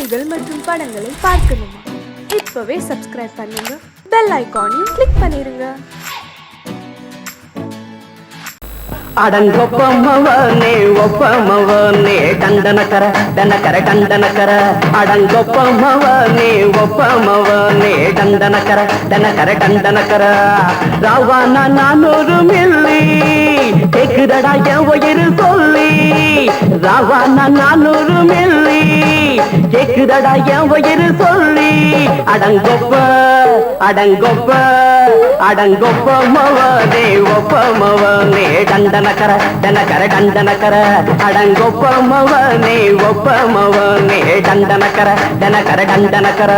செய்திகள் மற்றும் படங்களை பார்க்கணுமா? இப்பவே சப்ஸ்கிரைப் பண்ணுங்க, பெல் ஐகானையும் கிளிக் பண்ணிருங்க. அடங்கொப்பமவனே ஒப்பமவனே டண்டனக்கர டனக்கர டண்டனக்கர அடங்கொப்பமவனே ஒப்பமவனே டண்டனக்கர டனக்கர டண்டனக்கர ராவானா 400 மில்லி கேக்குதடா என் உயிர் சொல்லி ராவானா 400 மில்லி கேக்குதடா என் உயிர் சொல்லி அடங்கொப்ப அடங்கொப்ப அடங்கொப்பமவனே ஒப்பமவனே டண்டனக்கர டனக்கர டண்டனக்கர அடங்கொப்பமவனே ஒப்பமவனே டண்டனக்கர டனக்கர டண்டனக்கர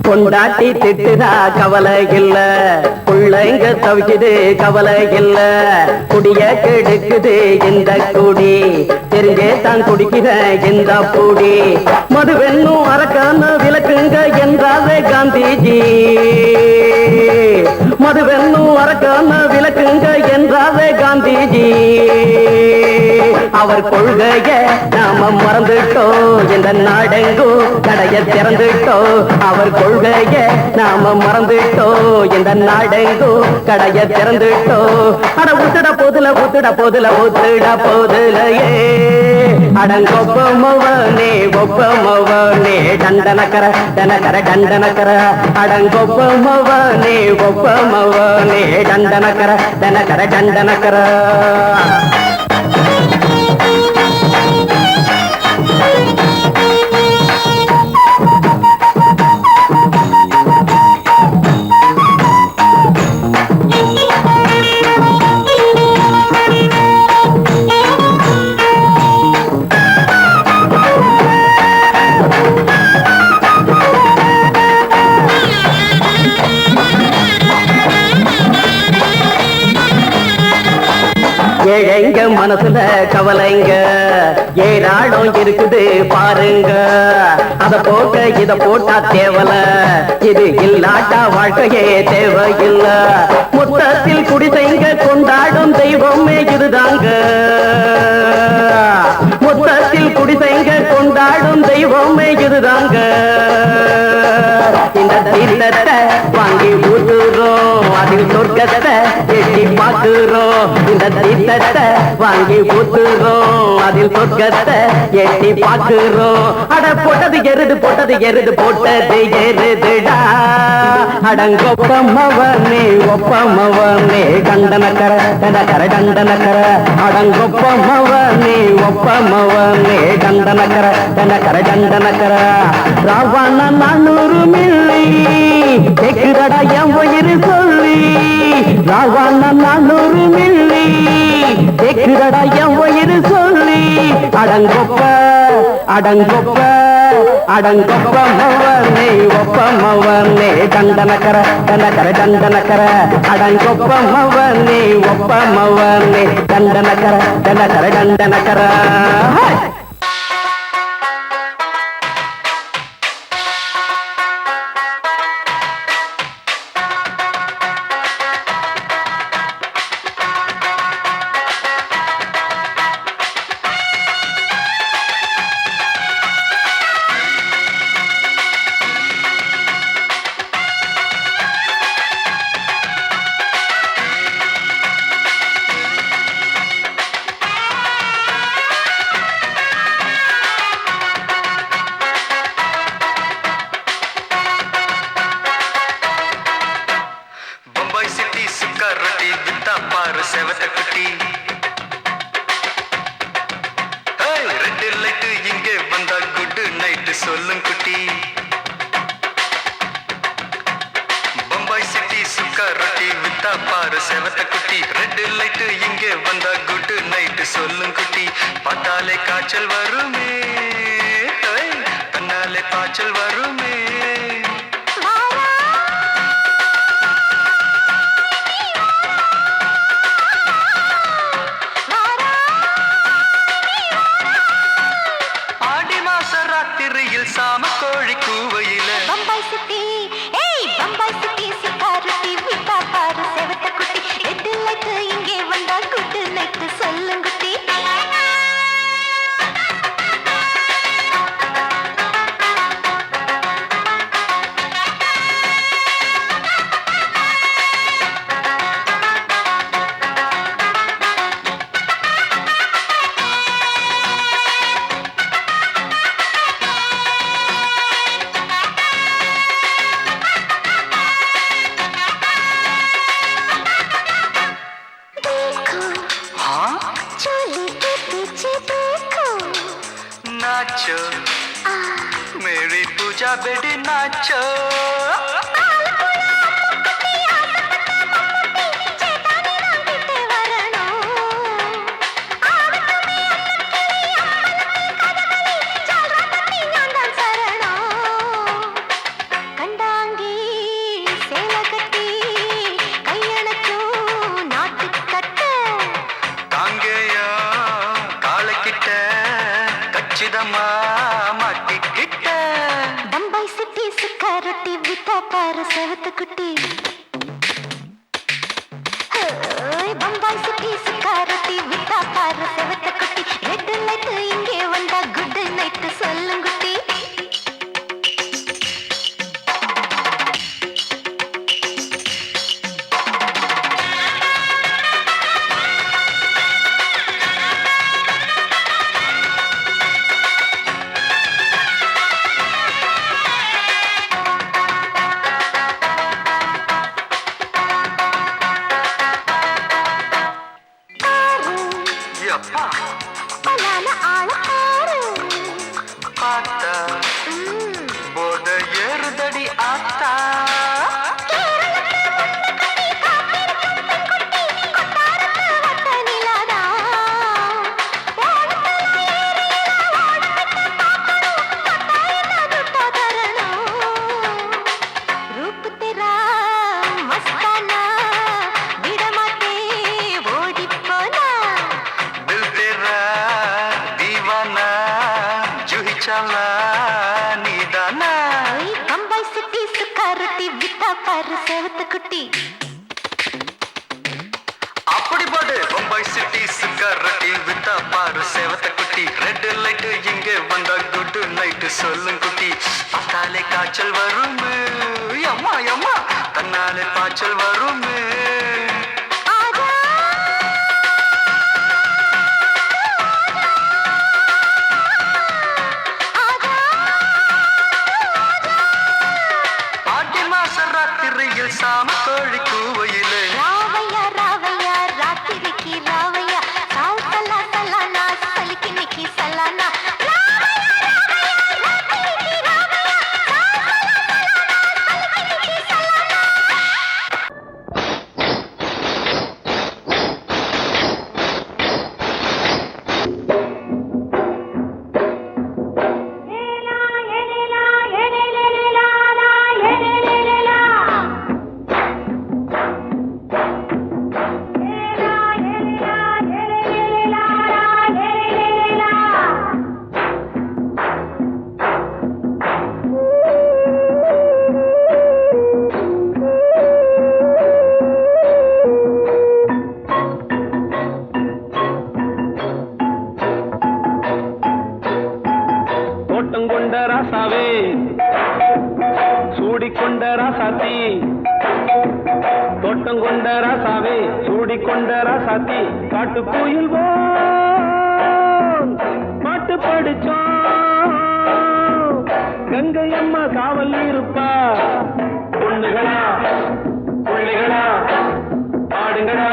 கொண்டாட்டி திட்டுதா கவலை இல்ல புள்ளைங்க தவிக்குது கவலை இல்ல குடிய கெடுக்குது இந்த குடி தெரிஞ்சே தான் குடிக்கிற இந்த பூடி மதுவென்னும் அரக்கான விளக்குங்க என்றாரே காந்திஜி மதுவென்னும் அரக்கான விளக்குங்க என்றாரே காந்திஜி அவர் கொள்கைய நாம மறந்துட்டோம் இந்த நாடெங்கும் கடைய திறந்துட்டோம் அவர் கொள்கைய நாம மறந்துட்டோம் இந்த நாடெங்கும் கடைய திறந்துட்டோம் அட ஊத்துட போதுல ஊத்துட போதுல ஊத்துட போதுலையே அடங்கொப்பமவனே ஒப்பமவனே டண்டனக்கர டனக்கர டண்டனக்கர அடங்கொப்பமவனே ஒப்பமவனே டண்டனக்கர டனக்கர டண்டனக்கர ஏழைங்க மனசுல கவலைங்க ஏராளம் இருக்குது பாருங்க அத போட்ட இத போட்டா தேவல இது இல்லாட்டா வாழ்க்கையே தேவையில்ல மொத்தத்தில் குடிசைங்க கொண்டாடும் தெய்வமே இதுதாங்க மொத்தத்தில் குடிசைங்க கொண்டாடும் தெய்வமே இதுதாங்க இந்த தீர்த்தத்தை வாங்கி ஊத்துறோம் அதில் சொர்க்கத்தை எட்டி பார்க்கிறோம் இந்த தீர்த்தத்தை வாங்கி ஊத்துறோம் அதில் சொர்க்கத்தை எட்டி பார்க்கிறோம் அட போட்டது எருது போட்டது எருதுடா அடங்கொப்பமவனே ஒப்பமவனே டண்டனக்கர டனக்கர டண்டனக்கர அடங்கொப்பமவனே ஒப்பமவனே டண்டனக்கர டனக்கர டண்டனக்கர ராவான 400 மில்லி கேக்குதடா என் உயிர் சொல்லி ராவான 400 மில்லி கேக்குதடா என் உயிர் சொல்லி அடங்கொப்ப அடங்கொப்ப அடங்கொப்பமவனே ஒப்பமவனே டண்டனக்கர டனக்கர டண்டனக்கர அடங்கொப்பமவனே ஒப்பமவனே டண்டனக்கர டனக்கர டண்டனக்கர சொல்லும் குட்டி பம்பாய் சிட்டி சுக்கா ரொட்டி வித்தா பாரு செவத்த குட்டி ரெட் லைட் இங்கே வந்தா குட் நைட் சொல்லும் குட்டி பார்த்தாலே காய்ச்சல் வருமே தன்னாலே காய்ச்சல் வருமே வெடி நாச்சோ மாட்டிக்கிட்ட பம்பாய் சிட்டி சுக்காரொட்டி வித்தா பாரு செவத்து குட்டி பம்பாய் சிட்டி சுக்காரொட்டி வித்தா பாரு செவத்து குட்டி ரெட் லைட் இங்கே வந்தா குட் நைட் சொல்லுங்குட்டி போத ஏறுதடி ஆத்தா பம்பாய் சிட்டி சுக்காரொட்டி வித்தா பாரு செவத்து குட்டி அப்படி போடு பம்பாய் சிட்டி சுக்காரொட்டி வித்தா பாரு செவத்த குட்டி ரெட் லைட் இங்கே வந்தா குட் நைட் சொல்லும் குட்டி பார்த்தாலே காய்ச்சல் வரும் அம்மா அம்மா தன்னாலே பாய்ச்சல் வரும் சாம கோழி கூவையிலே ராவையா ராவையா ராத்திரிக்கு ராவையா சால் சல்லா சல்லானா சலிக்கு நிக்கி சல்லானா கொண்ட ராசாவே சூடிக்கொண்ட ராசாத்தி தோட்டம் கொண்ட ராசாவே சூடிக்கொண்ட ராசாத்தி காட்டு கோயில் பாட்டு படிச்சோம் கங்கை அம்மா காவல் இருப்பா பொண்ணுகளா பிள்ளைகளா ஆடுங்களா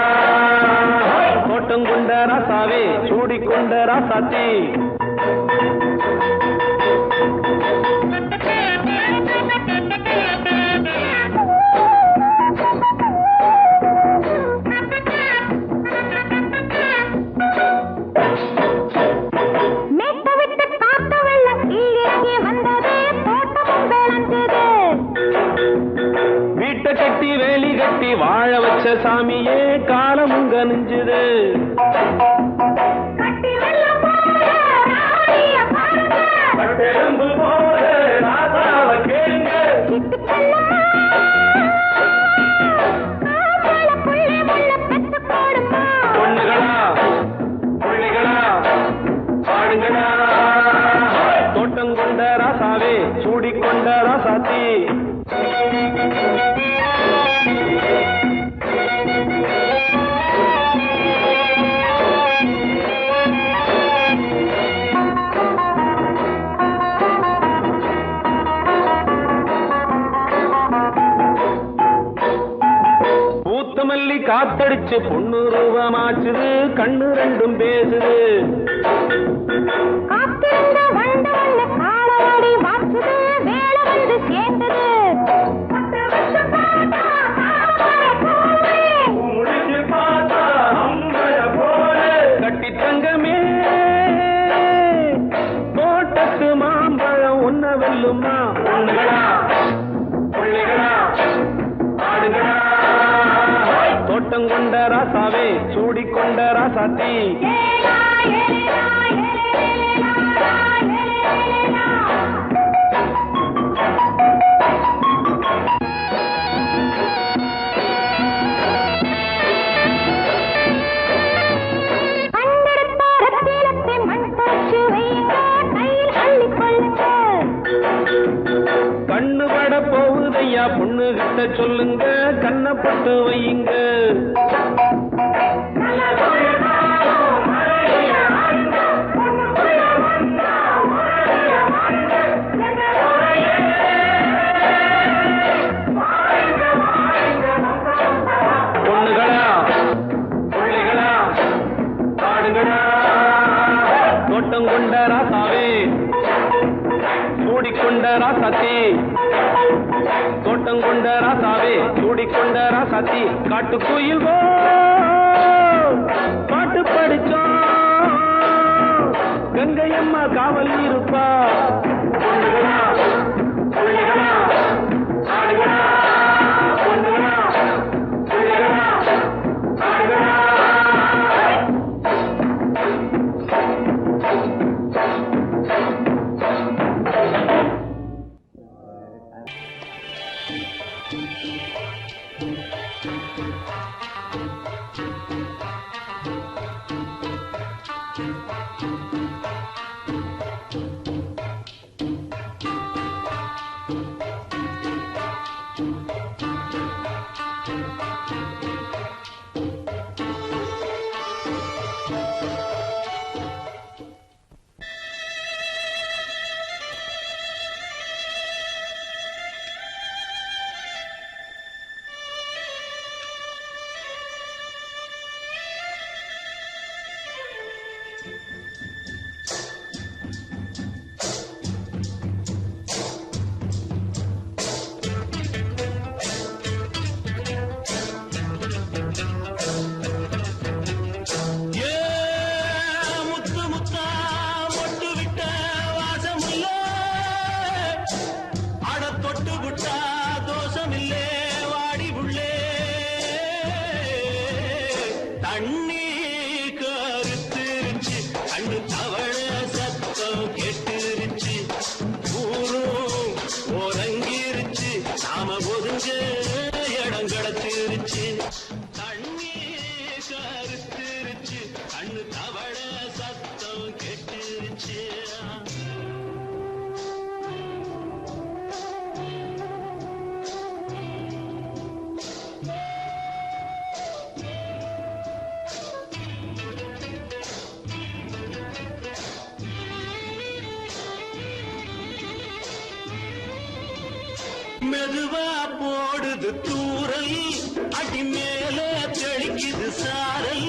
தோட்டம் கொண்ட ராசாவே சூடிக்கொண்ட ராசாத்தி கட்டி வேலி கட்டி வாழ வச்ச சாமியே காலமும் கனிஞ்சுது பொண்ணுகளா பிள்ளைகளா பாடுங்களா தோட்டம் கொண்ட ராசாவே சூடிக்கொண்ட ராசாத்தி மல்லி காத்தடிச்சு பொண்ணு ரூபமாச்சுது கண்ணு ரெண்டும் பேசுது காத்திருந்த வண்டு காலவாடி வாச்சுது வேளவன் கொண்ட ராசாவே சூடிக்கொண்ட ராசாத்தி கண்ணு பட போகுதையா பொண்ணு கிட்ட சொல்லுங்க கண்ணப்பட்டு வையுங்க பொண்ணுகளா பிள்ளைகளா பாடுங்களா தோட்டம் கொண்ட ராசாவே சூடிக்கொண்ட ராசாத்தி தோட்டம் கொண்ட ராசாவே சூடிக்கொண்ட ராசாத்தி காட்டுக்குயில் பாட்டு படிச்சோம் கங்கையம்மா காவல் இருப்பா பொண்ணுகளா பிள்ளைகளா ஆடுகளா பொண்ணுகளா பிள்ளைகளா ஆடுகளா மெதுவா போடுது தூரல் அடி மேல தெளிக்குது சாரல்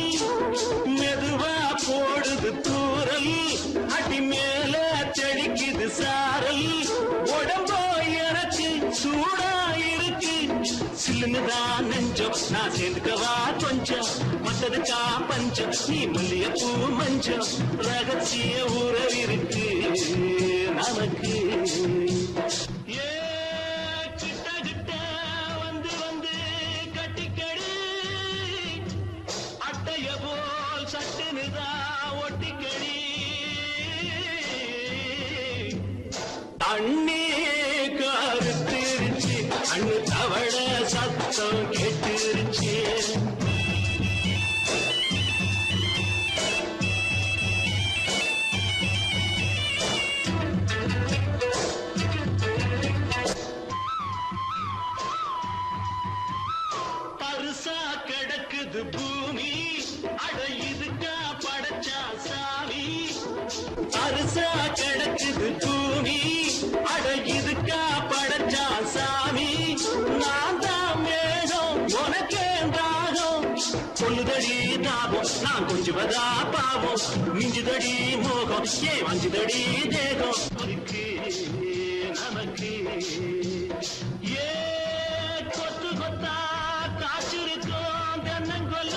மெதுவா போடுது தூரல் அடி மேல தெளிக்குது சாரல் உடம்போ எனக்கு சூடா இருக்கு சில்லுதான் நெஞ்சம் நான் சேர்ந்துக்கவா கொஞ்சம் மத்ததுக்கா பஞ்சம் நீ மல்லியப்பூ மஞ்சம் ரகசிய உறவிருக்கு நமக்கு தண்ணி கருத்திருச்சு அண்ணு தவள சத்தம் கேட்டுருச்சு பருசா கிடக்குது பூமி அட இதுக்கா படைச்சா சாமி பருசா கிடக்குது பூமி அட இதுக்கா படைச்சா சாமி நான் தான் மேகம் உனக்கே தாகம் சொல்லுதடி தாபம் நான் கொஞ்சுவதா பாவம் மிஞ்சுதடி மோகம் ஏ வஞ்சுதடி தேகம் நமக்கு ஏ கொத்து கொத்தா காய்ச்சிருக்கோம் தென்னங்கொல்ல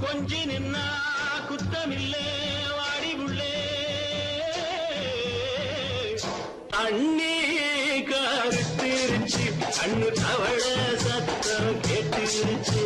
கொஞ்சி நின்னா குத்தமில்லே வாடி உள்ளே தண்ணி கருத்திருச்சு கண்ணு தவள சத்தம் கேட்டுருச்சு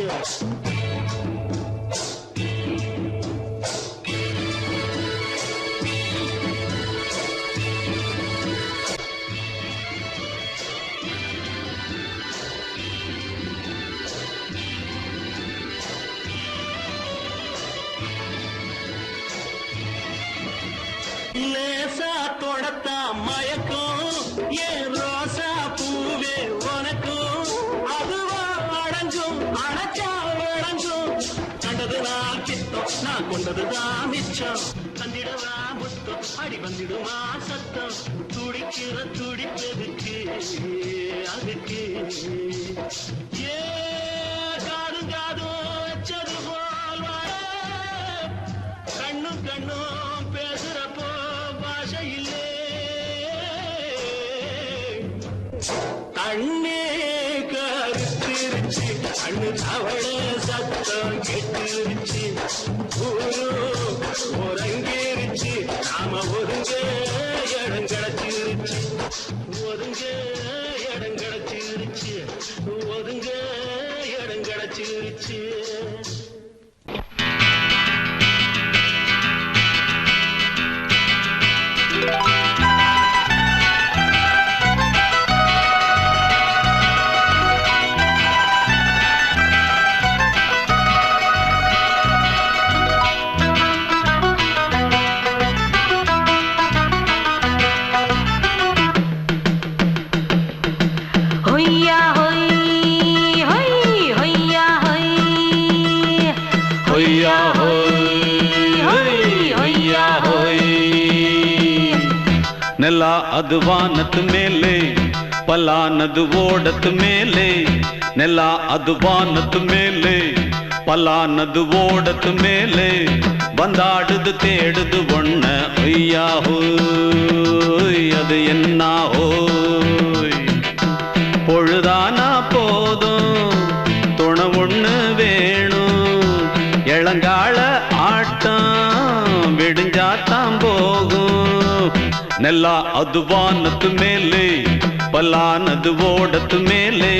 லேசா தொடத்தா மயக்கும் ஏன் ரோசா பூவே உனக்கும் அதுவா அடங்கும் அடைச்சா வழங்கும் கண்டதுதான் கித்தம் நான் கொண்டதுதான் மிச்சம் தந்திடவா முத்தம் அடி வந்துடுமா சத்தம் துடிக்கிற துடிப்பதுக்கு அதுக்கு ஏ காதும் காதும் வச்சது போல் வாழ கண்ணும் கண்ணும் பேசுறப்போ பாஷை இல்லே கண்ணே கருத்திருச்சு கண்ணு தவள சத்தம் கெட்டுருச்சு ஒருங்கிருச்சு நாம ஒருங்க இடம் கிடைச்சிருச்சு ஒருங்க இடம் கிடைச்சிருச்சு ஒருங்க இடம் கிடைச்சிருச்சு ನೆಲ ಅದು ವಾನದ ಮೇಲೆ ಪಲಾನದು ಓಡದ ಮೇಲೆ ನೆಲ ಅದು ವಾನದ ಮೇಲೆ ಪಲಾನದು ಓಡದ ಮೇಲೆ ಬಂದಾಡುದು தேடுது ஒண்ண ஐயா ஹோய் அது என்ன ஹோய் பொழுதானா போதும் துணை ஒண்ணு வேணும் இளங்கால ஆட்டம் விடிஞ்சாத்தான் போகும் ನೆಲ ಅದು ವಾನದ ಮೇಲೆ ಪಲಾನದು ಓಡದ ಮೇಲೆ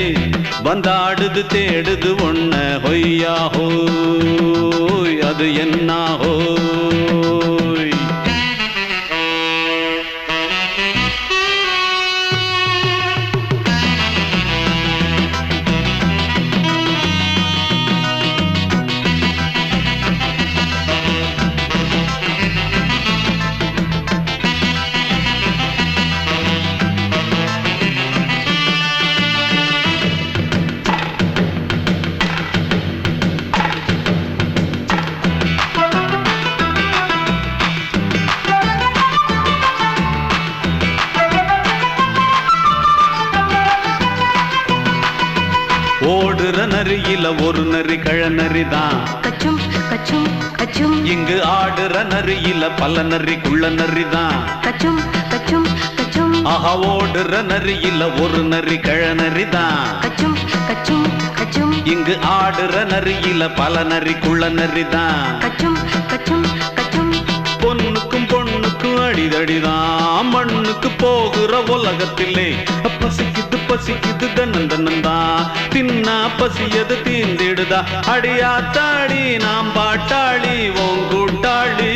ಬಂದಾಡುದು தேடுது ஒண்ண ಹೊಯ್ಯಾ ಹೋಯ್ ಅದು என்ன ಹೋಯ್ ஓடுற நரியில ஒரு நரி கழநரிதான் கச்சும் கச்சும் கச்சும் இங்கு ஆடுற நரியில பல நரிக்குள்ள நரிதான் கச்சும் கச்சும் கச்சும் ஆஹா ஓடுற நரியில ஒரு நரி கழநரிதான் கச்சும் கச்சும் கச்சும் இங்கு ஆடுற நரியில பல நரிக்குள்ள நரிதான் கச்சும் கச்சும் கச்சும் பொண்ணுக்கும் பொண்ணுக்கும் அடிதடிதான் மண்ணுக்கு போகிற உலகத்திலே பசிக்குது பசிக்குது தன்னந்தனந்தான் தின்னா பசியது தீந்திடுதா அடியாத்தாடி நாம் பாட்டாளி ஓங்கூட்டாளி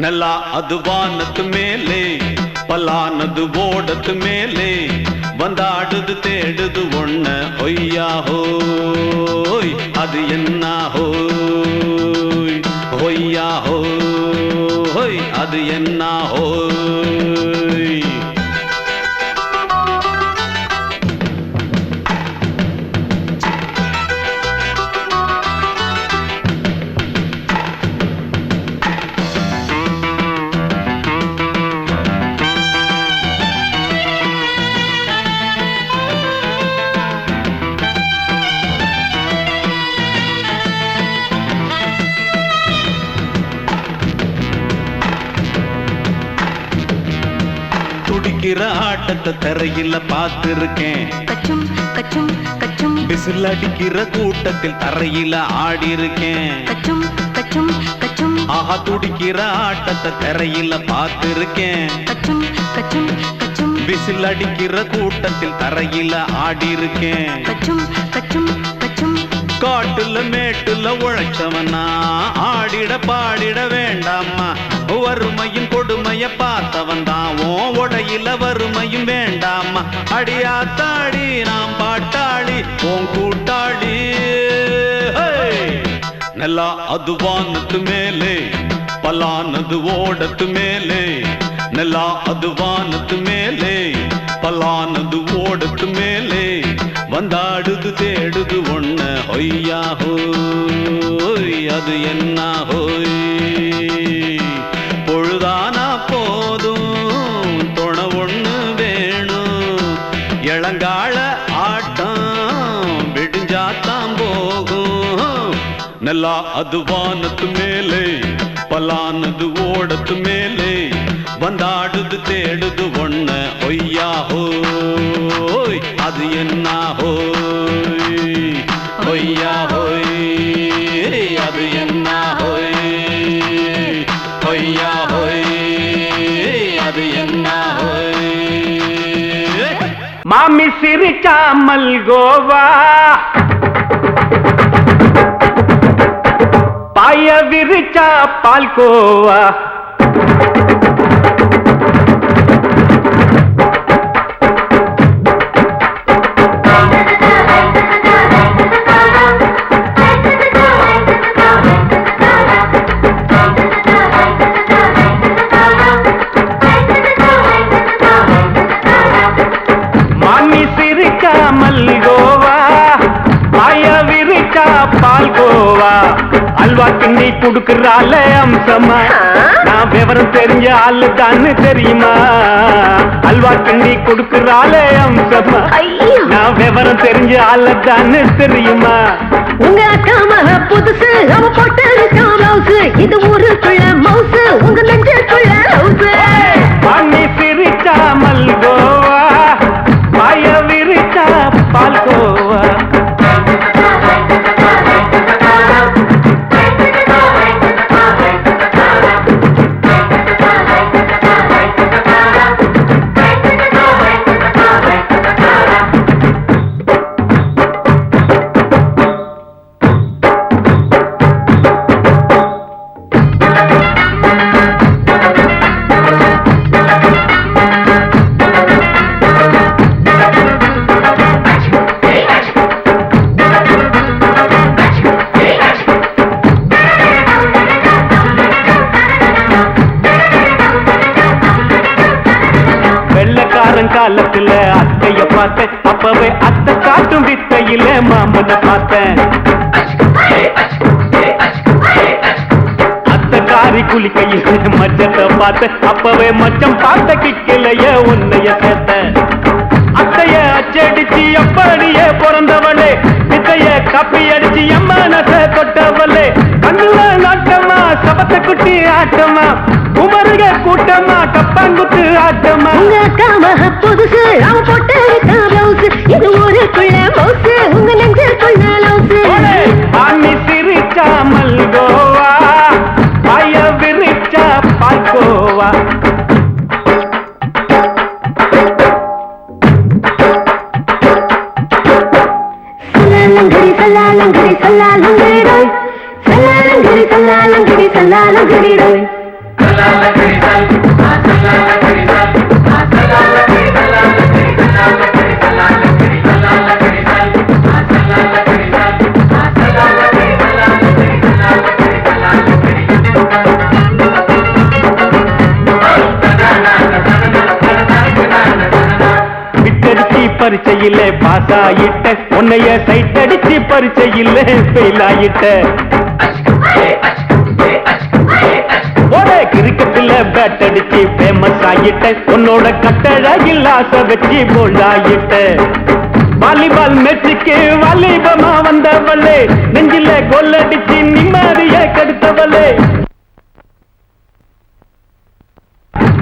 ನೆಲ ಅದು ವಾನದ ಮೇಲೆ ಪಲಾನದು ಓಡದ ಮೇಲೆ ಬಂದಾಡುದು தேடுது ஒண்ண ஒய்யா ஹோய் அது என்ன ஹோய் ஒய்யா ஹோய் அது என்ன ஹோய் துடிக்கிற ஆட்டத்தை தரையில பார்த்திருக்கேன் கச்சும் கச்சும் கச்சும் விசில் அடிக்கிற கூட்டத்தில் தரையில ஆடி இருக்கேன் கச்சும் கச்சும் கச்சும் ஆஹா துடிக்கிற ஆட்டத்தை தரையில பார்த்திருக்கேன் கச்சும் கச்சும் கச்சும் விசில் அடிக்கிற கூட்டத்தில் தரையில ஆடி இருக்கேன் கச்சும் கச்சும் காட்டுல மேட்டுல உழைச்சவனா ஆடிட பாடிட வேண்டாமா வறுமையும் கொடுமைய பார்த்தவன் தான் உடையில வறுமையும் வேண்டாமா அடியாத்தாடி நாம் பாட்டாளி உன் கூட்டாளி நல்லா அது வானத்து மேலே பலானது ஓடத்து மேலே நல்லா அது வானத்து மேலே பலானது ஓடத்து மேலே வந்தாடுது தேடுது ஒண்ண ஒய்யா ஹோய் அது என்ன ஹோய் பொழுதானா போதும் துணை ஒண்ணு வேணும் இளங்கால ஆட்டம் விடிஞ்சாத்தான் போகும் நல்லா அது வானத்து மேலே பலானது ஓடத்து மேலே வந்தாடுது தேடுது ஒண்ண ஒய்யா ஹோய் அது என்ன ஹோய் ஒய்யா ஹோய் அது என்ன ஹோய் ஒய்யா ஹோய் அது என்ன ஹோய் மாமி சிரிச்சா மல்கோவா பாய விரிச்சா பால்கோவா மாமி சிரிச்சா மல்கோவா பாய விரிச்சா பால்கோவா அல்வா கிண்ணி குடுக்கறால அம்சமா நான் விவரம் தெரிஞ்ச ஆளு தான்னு தெரியுமா அல்வா கிண்ணி குடுக்கறால அம்சமா நான் விவரம் தெரிஞ்ச ஆளு தான்னு தெரியுமா உங்க அக்கா மக புதுசு அவ போட்டு மவுசு இது ஊருக்குள்ள மவுசு உங்க நெஞ்சுக்குள்ள ஹவுசு மாமி சிரிச்சா மல்கோவா பாய விரிச்சா பால்கோவா காலத்துல அத்தைய பார்த்தேன் அப்பவே அத்தை காட்டும் வித்தையில மாமனை பார்த்தேன் அத்தை காரி குளிக்கையில மச்சத்தை பார்த்தேன் அப்பவே மச்சம் பார்த்த கிக்கலைய உன்னைய சேர்த்தேன் அத்தைய அச்சடிச்சு அப்படியே பிறந்தவளே வித்தைய காப்பி அடிச்சு எம்மனச தொட்டவளே கண்ணுல நாட்டமா சபத்தை குட்டி ஆட்டமா குமருக கூட்டமா கப்பாங்குத்து ஆட்டமா உங்க அக்கா மக புதுசு அவ போட்டு மவுசு இது ஊருக்குள்ள மவுசு உங்க நெஞ்சுக்குள்ள லவுசு மாமி சிரிச்சா மல்கோவா பாய விரிச்சா பால்கோவா சல்லாலங்கடி சல்லாலங்கடி ரோய் சல்லாலங்கடி சல்லாலங்கடி சல்லாலங்கடி ரோய் பரீட்சையில பாஸ் ஆயிட்ட உன்னைய சைட் அடிச்சு பரீட்சையில ஃபெயில் ஆயிட்ட ஒரே கிரிக்கெட்ல பேட் அடிச்சு ஃபேமஸ் ஆயிட்ட உன்னோட கட்டழகில் ஆசை வச்சு போல்ட் ஆயிட்ட வாலிபால் மேட்சுக்கு வாலிபமா வந்தவளே நெஞ்சில கோல் அடிச்சு நிம்மதிய கெடுத்தவளே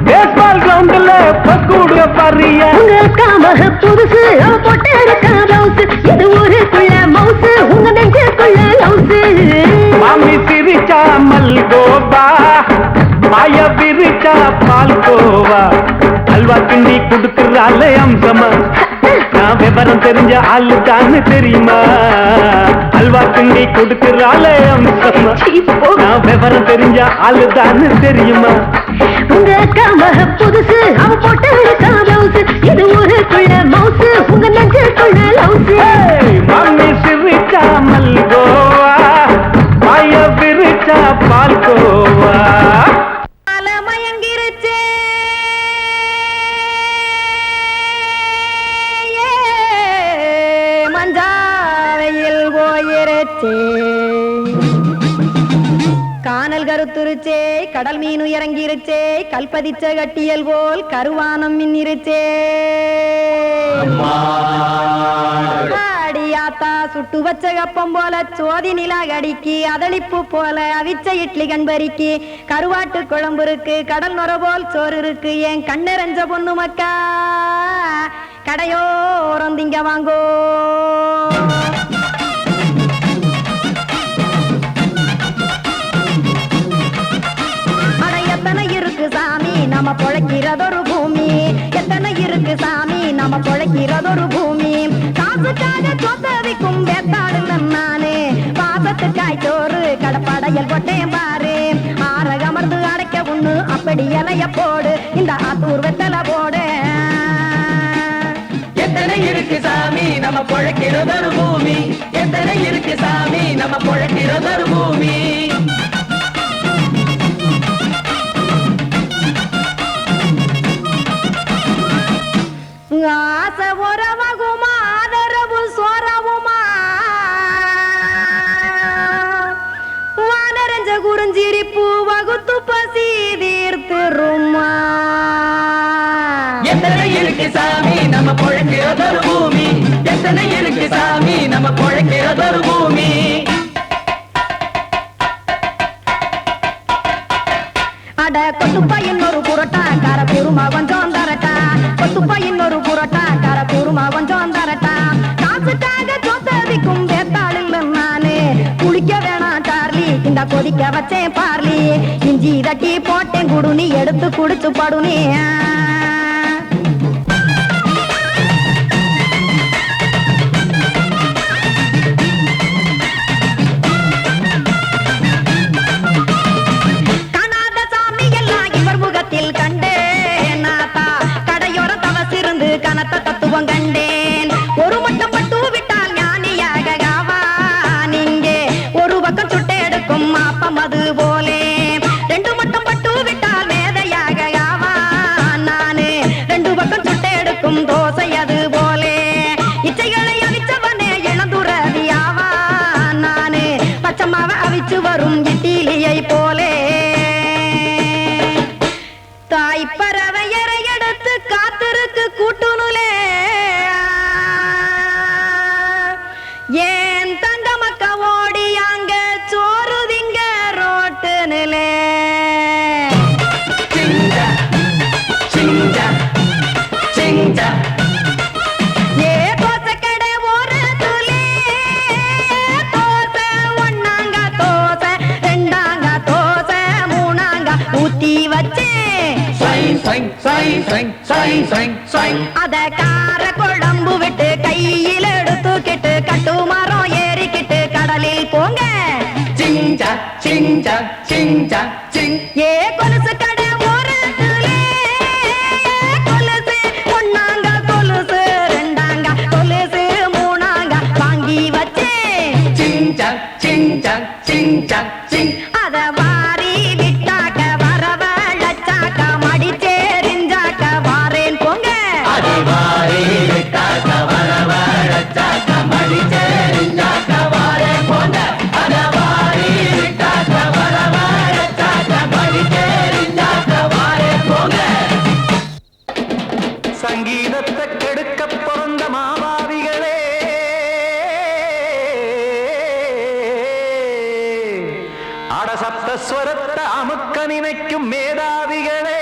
பேஸ்பால் கிரவுண்ட்ல பக்கூடுற பாரியா உங்க அக்கா மக புதுசு அவ போட்டு மவுசு இது ஊருக்குள்ள மவுசு உங்க நெஞ்சுக்குள்ள லவுசு மாமி சிரிச்சா மல்கோவா பாய விரிச்சா பால்கோவா அல்வா கிண்டி குடுக்கறால அம்சமா நான் விவரம் தெரிஞ்ச ஆளுதான்னு தெரியுமா? அல்வா கிண்டி கொடுக்கிறாளே அம்சமா. நான் விவரம் தெரிஞ்ச ஆளுதான்னு தெரியுமா? உங்க அக்கா மக புதுசு, அவ போட்டு பிளவுஸ், இது ஊருக்குள்ள மவுசு, உங்க நெஞ்சுக்குள்ள லவுசு. மாமி சிரிச்சா மல்கோவா, மாய விரிச்சா பால்கோவா. மயங்கிருச்சே மஞ்சாவையில் போயிருச்சே, கானல் கருத்துருச்சே, கடல் மீன் இறங்கிருச்சே, கல்பதிச்ச கட்டியல் போல் கருவானம் மின்னிருச்சே. அடியாத்தா சுட்டு வச்ச கப்பம் போல சோதி நிலா கடிக்கு, அதளிப்பு போல அவிச்ச இட்லி கண்பறிக்கு, கருவாட்டு குழம்பு இருக்கு, கடல் நுர போல் சோறு இருக்கு, என் கண்ணெரஞ்ச பொண்ணு மக்கா கடையோரம் திங்க வாங்கோ. எத்தனை இருக்கு சாமி நம்ம பொழைக்கிறதொரு பூமி, எத்தனை இருக்கு சாமி நம்ம பொழைக்கிறதொரு பூமி. காசுக்காக சொத்தவிக்கும் வேத்தாடுல நானே, பாசத்துக்காய் சோறு கடப்படையல் போட்டேன் பாரு. ஆற அமர்ந்து அடைக்க ஒண்ணு அப்படி இலைய போடு, இந்த ஆத்தூர் வெத்தலை போடு. எத்தனை இருக்கு சாமி நம்ம பொழைக்கிறதொரு பூமி, எத்தனை இருக்கு சாமி நம்ம பொழைக்கிறதொரு பூமி. ஆசை உறவகுமா ஆதரவு சோறவுமா, வானரஞ்ச குறிஞ்சிரிப்பு வகுத்து பசி தீர்த்துருமா. எத்தனை இருக்கு சாமி நம்ம பொழைக்கிறதொரு பூமி, எத்தனை இருக்கு சாமி நம்ம பொழைக்கிறதொரு பூமி. அட கொத்துப்பா இன்னொரு புரோட்டா கார குருமா கொஞ்சம் தரட்டா, கொத்துப்பா இன்னொரு புரோட்டா கார குருமா கொஞ்சம் தரட்டா. காசுக்காக சொத்ததிக்கும் வேத்தாளில் நானே, குளிக்க வேணாம் சார்லி இந்த கொதிக்க வச்சேன் பார்லி, இஞ்சி தட்டி போட்டேன் குடுனி எடுத்து குடிச்சு படுனி. கனத்த தத்துவம் கண்டேன், ஒரு மட்டம் பட்டு விட்டால் ஞானியாக ஆவான் இங்கே, ஒரு பக்கம் சுட்டு எடுக்கும் மாப்பம் அது போலே, ரெண்டு மட்டம் பட்டு விட்டால் மேதையாக ஆவான் நானு, ரெண்டு பக்கம் சுட்டு எடுக்கும் தோசை அது போலே, இச்சைகளை அவிச்சவனே இளந்துறவி ஆவான் நானு, பச்சமாவ அவிச்சு வரும் இட்டிலியை போலே. தாய்ப்பறவை எடுத்து காத்திருக்கு கூட்டுனுலே, ஏன் தங்க மக்க ஓடி அங்க சோறுதிங்க ரோட்டு நிலே. ஏ தோசை கடை ஒரு துளி, தோசை ஒன்னாங்க தோசை, ரெண்டாங்க தோசை, மூணாங்க ஊத்தி வச்சே, அத கார குழம்பு விட்டு கையில் எடுத்துக்கிட்டு கட்டு மரம் ஏறிக்கிட்டு கடலில் போங்க. ஏ கொலுசு கடை ஓரத்துலே, கொலுசு ஒன்னாங்க கொலுசு, ரெண்டாங்க கொலுசு, மூணாங்க வாங்கி வச்சே, அத வாரி விட்டாக்க வரவழைச்சாக்க மடிச்சேரிஞ்சாக்க வாரேன் போங்க. சங்கீதத்தை கெடுக்க பிறந்த மாவாதிகளே, அடசப்த ஸ்வரத்தை அமுக்க நினைக்கும் மேதாவிகளே,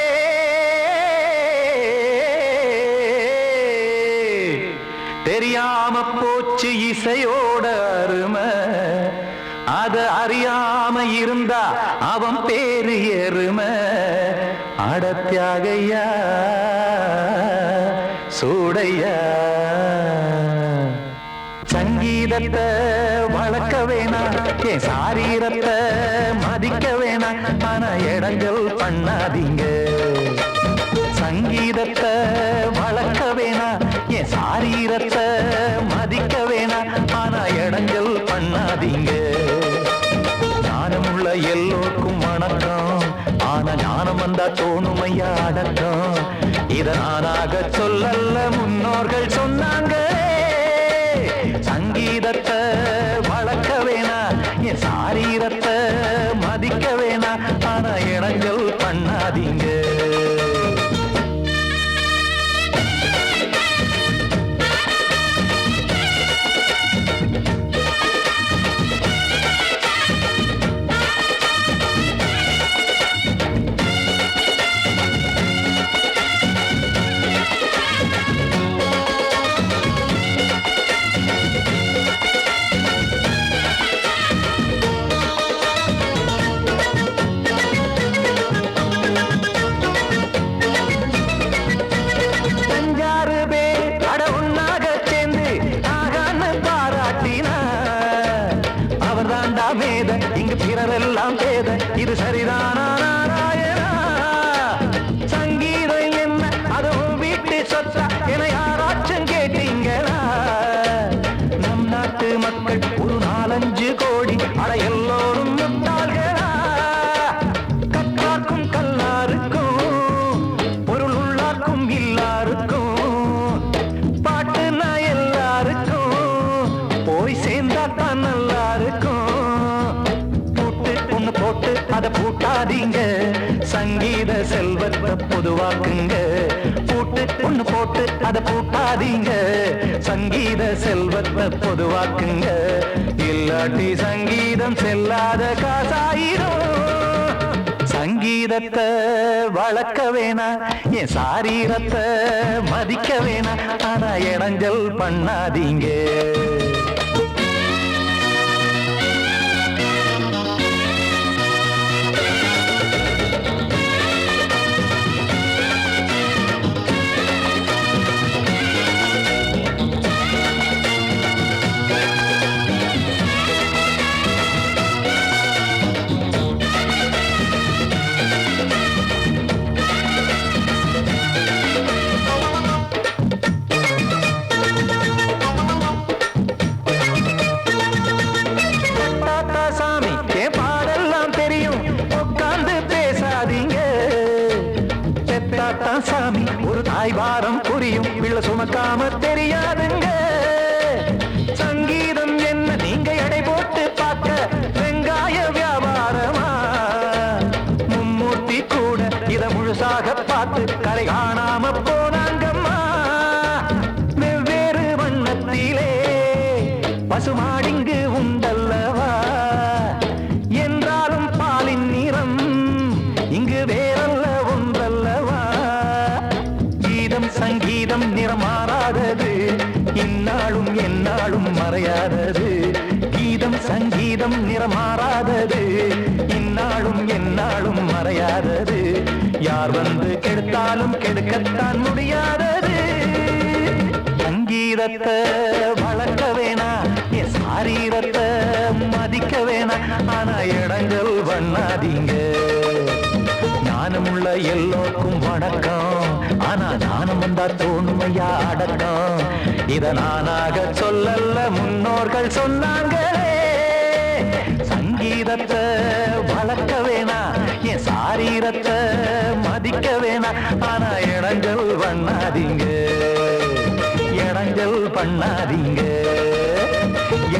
தெரியாம போச்சு இசையோட அருமை, அத அறியாம இருந்தா அவன் பேரு எருமை. அடத்தியாகையா சூடையா சங்கீதத்தை வளர்க்க வேணாம் என் சாரீரத்தை மதிக்க வேணாம் ஆனா இடங்கள் பண்ணாதீங்க சங்கீதத்தை வளர்க்க வேணாம் என் சாரீரத்தை மதிக்க வேணாம் ஆனா இடங்கள் பண்ணாதீங்க ஞானமுள்ள எல்லோருக்கும் வணக்கம் ஆனா ஞானம் வந்தா தோணுமையா அடக்கம் இத நானாக சொல்லல்ல முன்னோர்கள் சொன்னாங்க சங்கீதத்தை வளர்க்க வேணா என் சாரீரத்தை மதிக்க வேணா ஆனா இடங்கள் பண்ணாதீங்க இங்கு பிறரெல்லாம் பேத இது சரிதானா நாராயணா சங்கீதம் என்ன அதுவும் வீட்டு சொத்தா என யாராச்சும் கேட்டீங்களா நம் நாட்டு மக்கள் ஒரு 4-5 கோடி அட எல்லோரும் முட்டாள்களா கற்றார்க்கும் கல்லாருக்கும் பொருள் உள்ளார்க்கும் இல்லாருக்கும் பாட்டுனா எல்லாருக்கும் போய் சேர்ந்தா தான் நல்லா இருக்கும் போட்டு அத பூட்டாதீங்க சங்கீத செல்வத்தை பொதுவாக்குங்க பூட்டு ஒண்ணு போட்டு அத பூட்டாதீங்க சங்கீத செல்வத்தை பொதுவாக்குங்க இல்லாட்டி சங்கீதம் செல்லாத காசாயிரும் சங்கீதத்தை வளர்க்க வேணா என் சாரீரத்தை மதிக்க வேணா ஆனா இடைஞ்சல் பண்ணாதீங்க சாமி ஒரு தாய் வாரம் புரியும் பிள்ளை சுமக்காம தெரியாதுங்க சங்கீதம் என்ன நீங்க எடை போட்டு பார்க்க வெங்காய வியாபாரமா மும்மூர்த்தி கூட இத முழுசாக பார்த்து கரை காணாம போனாங்கம்மா வெவ்வேறு வண்ணத்திலே பசுமாடிங்கு உண்டல்லவா என்றாலும் பாலின் நிறம் இங்கு வேறல்ல ஒன்றல்லவா சங்கீதம் நிறமாறாதது இந்நாளும் எந்நாளும் மறையாதது கீதம் சங்கீதம் நிறமாறாதது இந்நாளும் எந்நாளும் மறையாதது யார் வந்து கெடுத்தாலும் கெடுக்கத்தான் முடியாதது சங்கீதத்தை வளர்க்க வேணா என் சாரீரத்தை மதிக்க வேணா ஆனா இடங்கள் பண்ணாதீங்க ஞானமுள்ள எல்லோருக்கும் வணக்கம் ஆனா ஞானம் வந்தா தோணுமையா அடக்கம் இத நானாக சொல்லல்ல முன்னோர்கள் சொன்னாங்களே சங்கீதத்தை வளர்க்க வேணா என் சாரீரத்தை மதிக்க வேணா ஆனா இடங்கள் பண்ணாதீங்க இடங்கள் பண்ணாதீங்க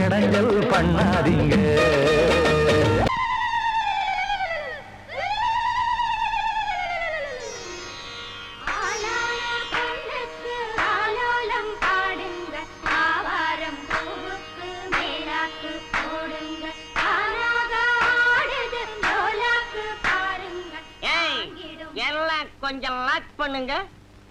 இடங்கள் பண்ணாதீங்க கொஞ்சம் லாக் பண்ணுங்க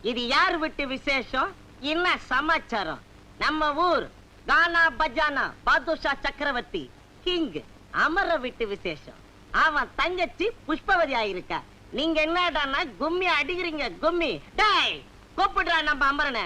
இது யார் வீட்டு விசேஷம் என்ன சமாச்சாரம் நம்ம ஊர் கானா பஜானா பாதுஷா சக்கரவர்த்தி கிங் அமர வீட்டு விசேஷம் அவன் தங்கச்சி புஷ்பவதி ஆயிருக்கா நீங்க என்னடானா கும்மி அடிக்கிறீங்க கும்மி டேய் கூப்பிடுறா நம்ம அமரனை.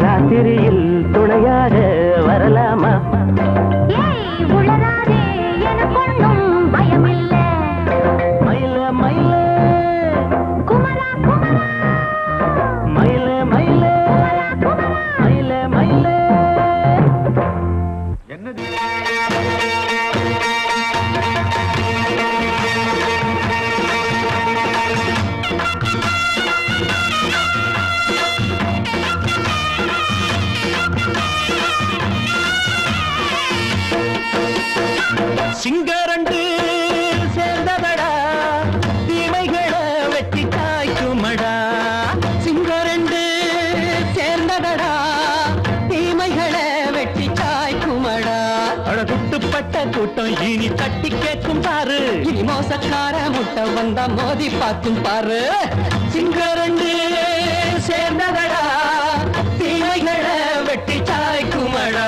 ராத்திரியில் துணையாக வரலாமா? உளராதே எனக்கொன்னும் பயமில்லை. மயில மயில குமரா குமரா மயில மயில மயில மயில என்னது வந்தா மோதி பார்க்கும் பாரு சிங்கரண்டு சேர்ந்ததடா தீமைகளை வெட்டி சாய்க்குமடா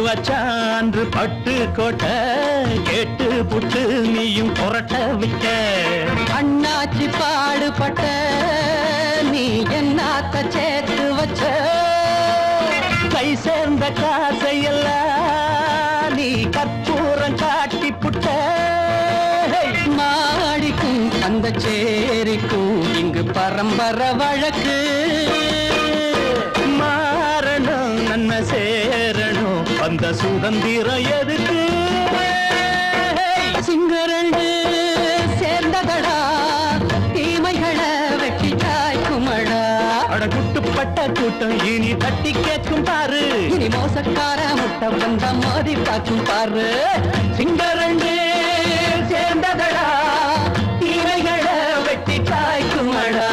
வச்சான்று பட்டு கோட்டை கேட்டு புட்டு நீயும் புரட்ட விட்ட அண்ணாச்சி பாடுபட்ட நீ என்னாத்த சேர்த்து வச்ச கை சேர்ந்த காசையெல்லாம் நீ கற்பூரம் காட்டி புட்ட மாடிக்கும் அந்த சேரிக்கும் இங்கு பரம்பரை வழக்கு மாறணும் நன்மை சேரணும் அந்த சுதந்திரம் எதுக்கு சிங்கரண்டு சேர்ந்ததடா தீமைகளை வெட்டி சாய்க்குமடா அடகுட்டுப்பட்ட கூட்டம் இனி தட்டி கேட்கும் பாரு இனி மோசக்கார முட்டை வந்த மோதி பார்க்கும் பாரு சிங்கரண்டு சேர்ந்ததடா தீமைகளை வெட்டி சாய்க்குமடா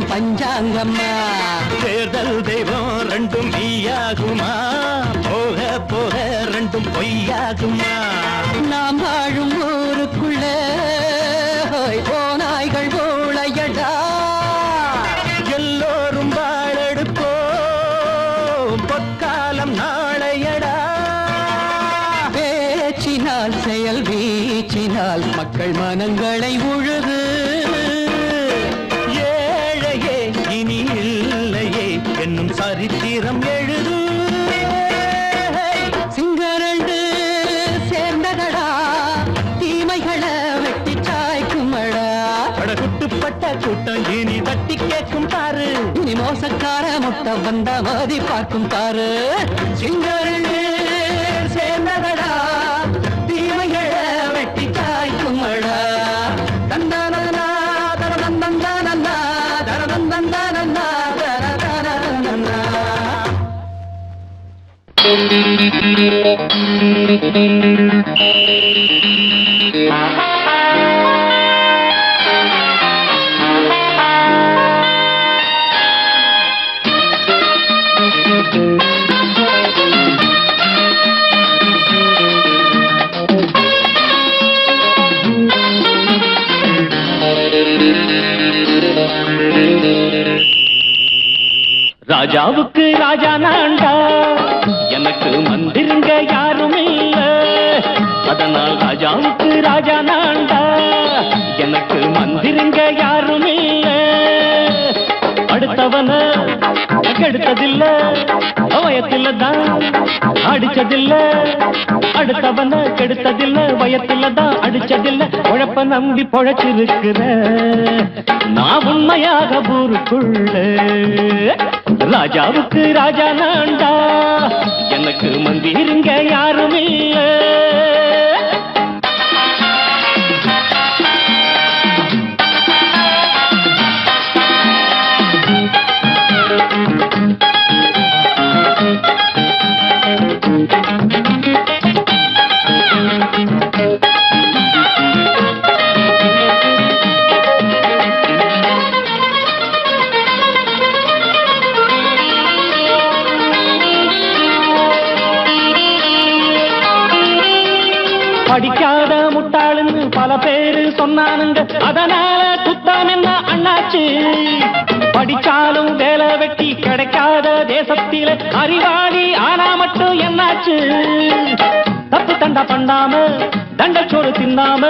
பஞ்சாங்கம்மா தேர்தல் தெய்வம் ரெண்டும் மெய்யாகுமா போக போக ரெண்டும் பொய்யாகுமா நாம் வாழும் ஊருக்குள்ள போனாய்கள் ஊழையடா எல்லோரும் வாழெடுப்போம் பொற்காலம் நாளையடா பேச்சினால் செயல் வீச்சினால் மக்கள் மனங்களை உழுது என்னும் சரித்திரம் எழுது சிங்கரண்டு சேர்ந்ததடா தீமைகளை வெட்டி சாய்க்குமடா அடகுட்டுப்பட்ட கூட்டம் இனி தட்டி கேட்கும் பாரு இனி மோசக்கார முட்டை வந்த மோதி பார்க்கும் பாரு சிங்கரண்டு சேர்ந்ததடா தீமைகளை வெட்டி சாய்க்குமடா தந்தானா தரதந்தந்தானா தரதந்தந்தானா ராஜாவுக்கு ராஜா நான்டா எனக்கு மந்திருங்க யாரும் இல்ல அதனால் ராஜாவுக்கு ராஜா நான்டா எனக்கு மந்திருங்க யாரும் இல்ல அடுத்தவன கெடுத்ததில்ல வயத்தில தான் அடிச்சதில்ல அடுத்தவன கெடுத்ததில்ல வயத்தில தான் அடிச்சதில்ல உழப்ப நம்பி பொழைச்சிருக்கிற நான் உண்மையாக ஊருக்குள்ள ராஜாவுக்கு ராஜா நான்டா எனக்கு மந்திருங்க யாரும் இல்ல படிக்காத முட்டாளுன்னு பல பேரு சொன்னானுங்க அதனால குத்தாம் என்ன அண்ணாச்சு படிச்சாலும் வேலை வெட்டி கிடைக்காத தேசத்தில அறிவாளி ஆனா மட்டும் என்னாச்சு தப்பு தண்டா பண்ணாம தண்டச்சோறு தின்னாம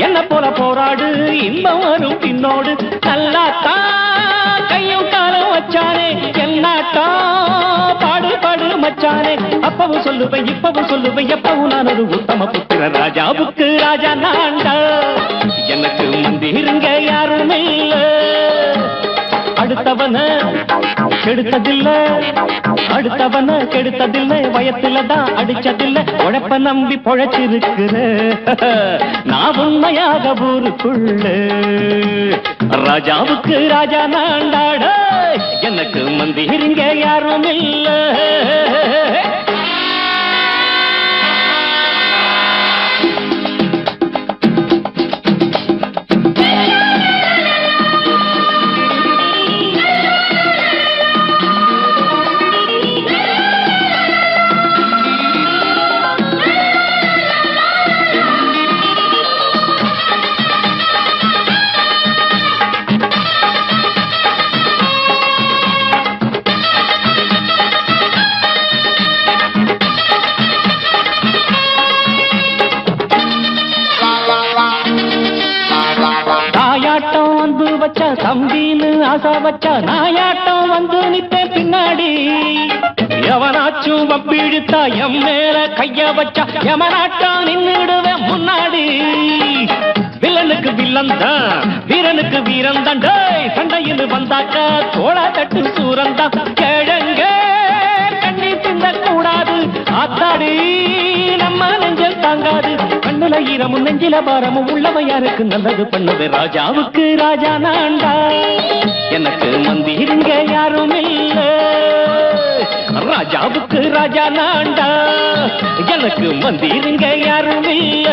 என்ன போல போராடு இன்பம் வரும் பின்னோடு நல்லாத்தா கையும் காலம் வச்சானே என்னாட்டா பாடு பாடு மச்சானே அப்பவும் சொல்லுவேன் இப்பவும் சொல்லுவேன் எப்பவும் நான் ஒரு உத்தம புத்திர ராஜாவுக்கு ராஜா நான்டா எனக்கு மந்திருங்க யாரும் இல்ல அடுத்தவன கெடுத்ததில்லை வயத்துலதான் அடிச்சதில்லை உழைப்ப நம்பி பொழைச்சிருக்கிற நான் உண்மையாக ஊருக்குள்ள ராஜாவுக்கு ராஜா நான்டாட எனக்கு மந்திருங்க யாரும் இல்ல தம்பின்னு ஆசா வச்சா நாயாட்டம் வந்து நிப்பேன் பின்னாடி எவனாச்சும் வப்பிழுத்தா எம் மேல கைய வச்சா எவனாட்டம் நின்னுடுவேன் முன்னாடி வில்லனுக்கு வில்லன் தான் வீரனுக்கு வீரன் தான் சண்டையில் வந்தாக்கா தோளா தட்டு சூரன் தான் கிழங்க கண்ணி தின்ன கூடாது ஆத்தாடி நம்ம நெஞ்சல் தாங்காது கண்ணுல ஈரமும் நெஞ்சில பாரமும் உள்ளவன் யாருக்கு நல்லது பண்ணது ராஜாவுக்கு ராஜா நான்டா எனக்கு மந்திருங்க யாரும் இல்ல ராஜாவுக்கு ராஜா நான்டா எனக்கு மந்திருங்க யாரும் இல்ல